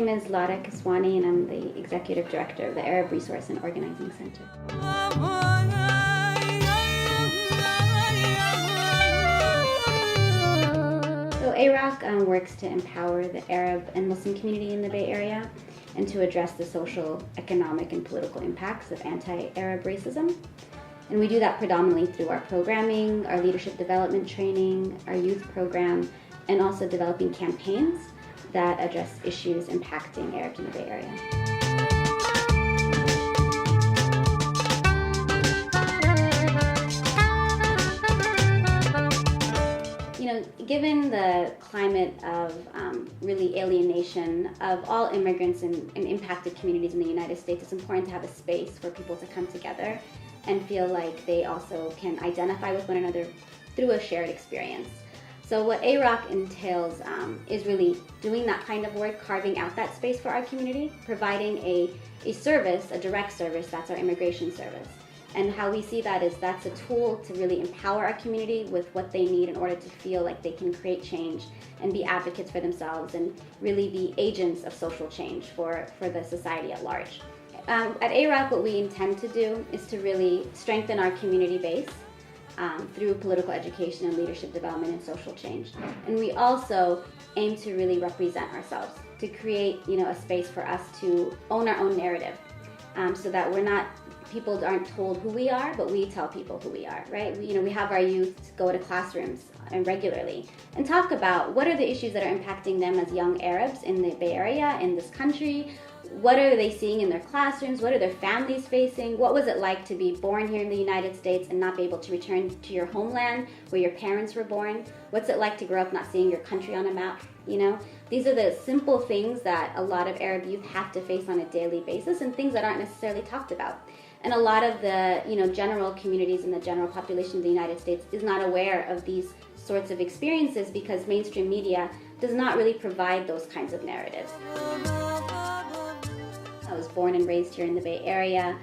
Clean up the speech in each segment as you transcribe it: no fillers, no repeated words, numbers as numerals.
name is Lara Kiswani, and I'm the Executive Director of the Arab Resource and Organizing Center. So AROC works to empower the Arab and Muslim community in the Bay Area and to address the social, economic, and political impacts of anti-Arab racism. And we do that predominantly through our programming, our leadership development training, our youth program, and also developing campaigns that address issues impacting Arabs in the Bay Area. Given the climate of really alienation of all immigrants and impacted communities in the United States, it's important to have a space for people to come together and feel like they also can identify with one another through a shared experience. So what AROC entails is really doing that kind of work, carving out that space for our community, providing a service, a direct service, that's our immigration service. And how we see that is that's a tool to really empower our community with what they need in order to feel like they can create change and be advocates for themselves and really be agents of social change for the society at large. At AROC, what we intend to do is to really strengthen our community base through political education and leadership development and social change. And we also aim to really represent ourselves, to create a space for us to own our own narrative so that people aren't told who we are, but we tell people who we are, right? We have our youth go to classrooms and regularly and talk about what are the issues that are impacting them as young Arabs in the Bay Area, in this country. What are they seeing in their classrooms? What are their families facing? What was it like to be born here in the United States and not be able to return to your homeland where your parents were born? What's it like to grow up not seeing your country on a map? These are the simple things that a lot of Arab youth have to face on a daily basis and things that aren't necessarily talked about. And a lot of the general communities and the general population of the United States is not aware of these sorts of experiences because mainstream media does not really provide those kinds of narratives. I was born and raised here in the Bay Area.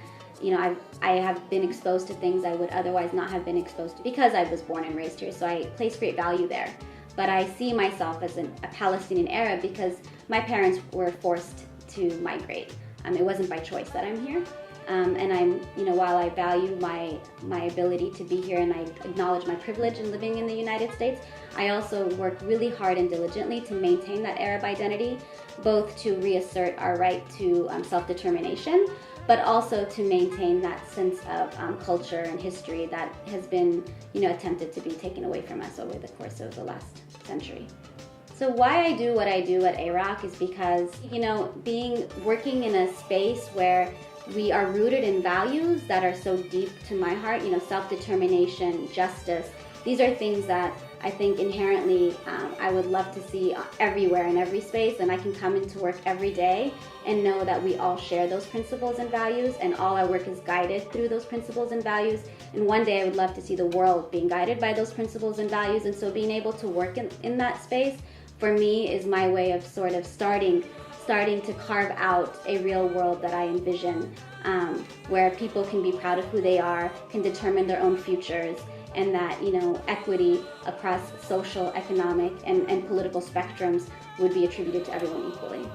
I have been exposed to things I would otherwise not have been exposed to because I was born and raised here, so I place great value there. But I see myself as a Palestinian Arab because my parents were forced to migrate. It wasn't by choice that I'm here. And I'm, while I value my ability to be here and I acknowledge my privilege in living in the United States, I also work really hard and diligently to maintain that Arab identity, both to reassert our right to self-determination, but also to maintain that sense of culture and history that has been, attempted to be taken away from us over the course of the last century. So why I do what I do at AROC is because, working in a space where we are rooted in values that are so deep to my heart, self-determination, justice. These are things that I think inherently I would love to see everywhere in every space, and I can come into work every day and know that we all share those principles and values, and all our work is guided through those principles and values. And one day I would love to see the world being guided by those principles and values, and so being able to work in that space, for me, is my way of sort of starting to carve out a real world that I envision, where people can be proud of who they are, can determine their own futures, and that equity across social, economic, and political spectrums would be attributed to everyone equally.